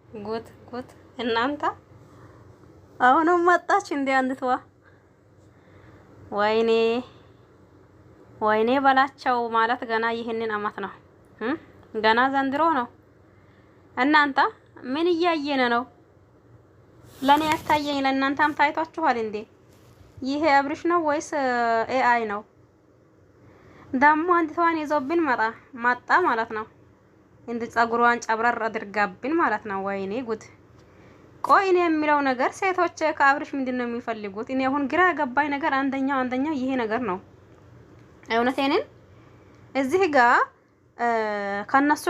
ጉት እናንተ አሁንም መጣች እንዴ አንድትዋ ወይኔ ወይኔ በላቸው ማለት ገና ይህንን አመት ነው ገና ዘንድሮ ነው። እናንተ ምን እያየነ ነው? ለኔ ያታየኝ ለእናንተም ታይቷችኋል እንዴ? ይሄ አብርሽ ነው ወይስ ኤአይ ነው? ደሞ አንዲቷን ይዞብን መጣ ማለት ነው። እንደ ጸጉሯን ጨብረር አድርጋብን ማለት ነው። ወይኔ ጉድ! ቆይ እኔ የሚለው ነገር ሴቶች ከአብርሽ ምንድነው የሚፈልጉት? እኔ አሁን ግራ ገባኝ ነገር አንደኛው ይሄ ነገር ነው። እውነቴንን እዚህ ጋር ከነሱ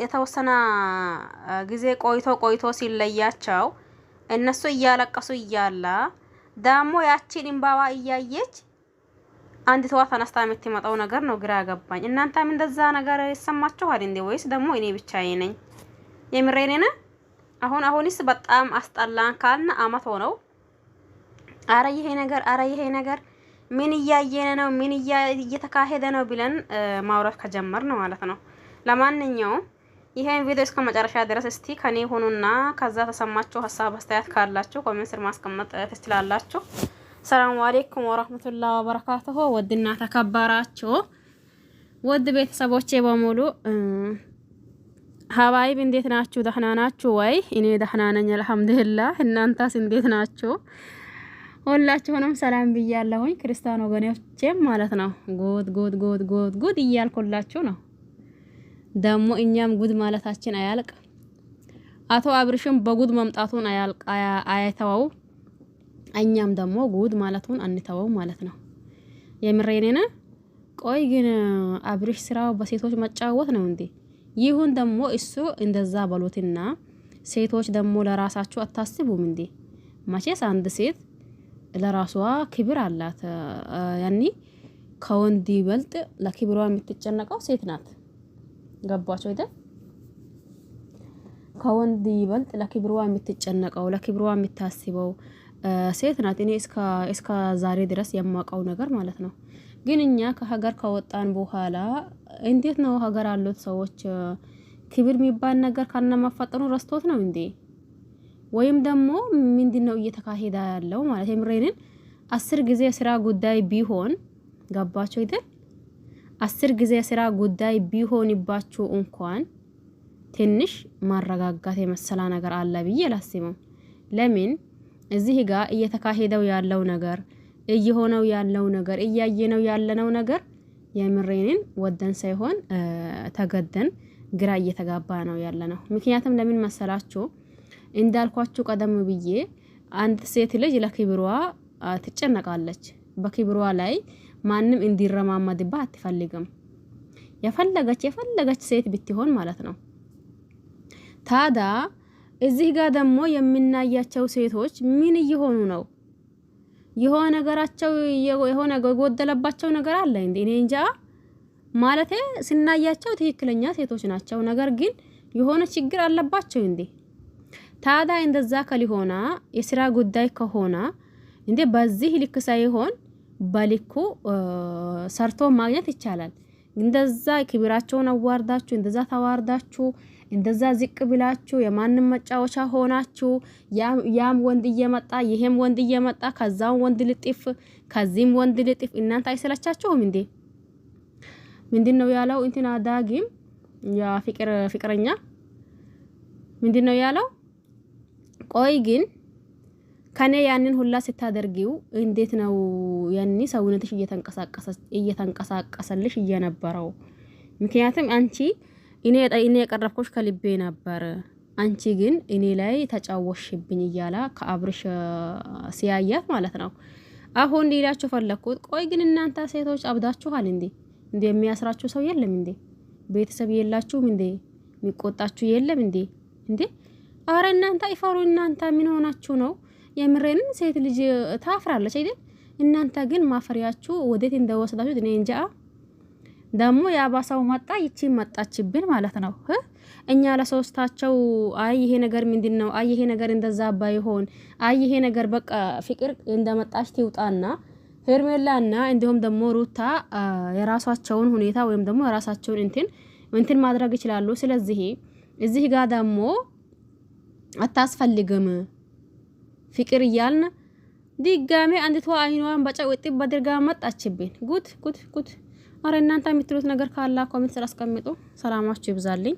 የተወሰነ ጊዜ ቆይቶ ሲለያቸው እነሱ እያለቀሱ እያላ ዳሞ ያቺን እንባዋ እያየች አንድ ተዋ ተነስታ የምትመጣው ነገር ነው ግራ ገባኝ። እናንተም እንደዛ ነገር ይሰማችኋል እንዴ ወይስ ደግሞ እኔ ብቻዬ ነኝ? የምሬኔና አሁንስ በጣም አስጠላን ካልን አመት ሆነው። አረ ይሄ ነገር ምን እያየነ ነው? ምን እየተካሄደ ነው ብለን ማውራት ከጀመር ነው ማለት ነው። ለማንኛውም ይሄን ቪዲዮ እስከ መጨረሻ ድረስ እስቲ ከኔ ሆኑና ከዛ ተሰማችሁ ሀሳብ አስተያየት ካላችሁ ኮሜንት ስር ማስቀመጥ ትችላላችሁ። ሰላም አለይኩም ወራህመቱላሂ ወበረካቱሁ። ወድና ተከበራችሁ ወድ ቤተሰቦቼ በሙሉ ሀባይብ እንዴት ናችሁ? ደህና ናችሁ ወይ? እኔ ደህና ነኝ አልሐምዱሊላህ። እናንተስ እንዴት ናችሁ? ሁላችሁንም ሰላም ብያለሁኝ ክርስቲያን ወገኖቼም ማለት ነው። ጉድ እያልኩላችሁ ነው። ደግሞ እኛም ጉድ ማለታችን አያልቅ። አቶ አብርሽም በጉድ መምጣቱን አይተወው፣ እኛም ደግሞ ጉድ ማለቱን አንተወው ማለት ነው። የምሬኔና ቆይ ግን አብርሽ ስራው በሴቶች መጫወት ነው እንዴ? ይሁን ደግሞ እሱ እንደዛ በሎትና ሴቶች ደግሞ ለራሳችሁ አታስቡም እንዴ? መቼስ አንድ ሴት ለራሷ ክብር አላት። ያኒ ከወንድ ይበልጥ ለክብሯ የምትጨነቀው ሴት ናት። ገባችሁ አይደል? ከወንድ ይበልጥ ለክብሯ የምትጨነቀው ለክብሯ የምታስበው ሴት ናት። እኔ እስከ ዛሬ ድረስ የማውቀው ነገር ማለት ነው። ግን እኛ ከሀገር ከወጣን በኋላ እንዴት ነው ሀገር አሉት ሰዎች ክብር የሚባል ነገር ካነማፈጠኑ ረስቶት ነው እንዴ? ወይም ደግሞ ምንድነው እየተካሄደ ያለው ማለት የምሬንን 10 ጊዜ ስራ ጉዳይ ቢሆን ገባችሁ አይደል? 10 ጊዜ ስራ ጉዳይ ቢሆንባችሁ እንኳን ትንሽ ማረጋጋት የመሰላ ነገር አለ ብዬ አላስብም። ለምን እዚህ ጋር እየተካሄደው ያለው ነገር እየሆነው ያለው ነገር እያየነው ያለነው ነገር የምሬንን ወደን ሳይሆን ተገደን ግራ እየተጋባ ነው ያለነው። ምክንያቱም ለምን መሰላችሁ? እንዳልኳችሁ ቀደም ብዬ አንድ ሴት ልጅ ለክብሯ ትጨነቃለች። በክብሯ ላይ ማንም እንዲረማመድባት አትፈልግም። የፈለገች ሴት ብትሆን ማለት ነው። ታዳ እዚህ ጋር ደግሞ የምናያቸው ሴቶች ምን እየሆኑ ነው? የሆነ ነገራቸው የሆነ ጎደለባቸው ነገር አለ እንዴ? እኔ እንጃ ማለቴ ስናያቸው ትክክለኛ ሴቶች ናቸው። ነገር ግን የሆነ ችግር አለባቸው እንዴ? ታዳ እንደዛ ከሊሆና የስራ ጉዳይ ከሆነ እንዴ በዚህ ልክ ሳይሆን በልኩ ሰርቶ ማግኘት ይቻላል። እንደዛ ክብራቸውን አዋርዳችሁ እንደዛ ተዋርዳችሁ እንደዛ ዝቅ ብላችሁ የማንም መጫወቻ ሆናችሁ ያም ወንድ እየመጣ ይሄም ወንድ እየመጣ ከዛው ወንድ ልጥፍ ከዚህም ወንድ ልጥፍ እናንተ አይሰለቻችሁም እንዴ? ምንድነው ያለው እንትና ዳጊም ያ ፍቅረኛ ምንድነው ያለው? ቆይ ግን ከኔ ያንን ሁላ ስታደርጊው እንዴት ነው ያኒ ሰውነትሽ እየተንቀሳቀሰልሽ እየነበረው? ምክንያቱም አንቺ እኔ የቀረብኩሽ ከልቤ ነበር፣ አንቺ ግን እኔ ላይ ተጫወሽብኝ እያላ ከአብርሽ ሲያያት ማለት ነው። አሁን ሊላችሁ ፈለኩት። ቆይ ግን እናንተ ሴቶች አብዳችኋል እንዴ? እንዴ የሚያስራችሁ ሰው የለም እንዴ? ቤተሰብ የላችሁም እንዴ? የሚቆጣችሁ የለም እንዴ? እንዴ አረ እናንተ ይፈሩ። እናንተ ምን ሆናችሁ ነው? የምሬንን ሴት ልጅ ታፍራለች አይደል? እናንተ ግን ማፈሪያችሁ ወዴት እንደወሰዳችሁ እኔ እንጃ። ደግሞ ያባሳው መጣ ይቺ መጣችብን ማለት ነው። እኛ ለሶስታቸው አይ ይሄ ነገር ምንድነው? አይ ይሄ ነገር እንደዛ ባይሆን አይ ይሄ ነገር በቃ ፍቅር እንደመጣች ትውጣና ሄርሜላና እንዲሁም ደግሞ ሩታ የራሳቸውን ሁኔታ ወይም ደግሞ የራሳቸውን እንትን ማድረግ ይችላሉ። ስለዚህ እዚህ ጋር ደግሞ አታስፈልግም ፍቅር እያልን ድጋሜ አንዲቷ አይኗን በጨው ጥብ አድርጋ መጣችብኝ። ጉድ ጉድ ጉድ። አረ እናንተ የምትሉት ነገር ካላ ኮሜንት ስራ አስቀምጡ። ሰላማችሁ ይብዛልኝ።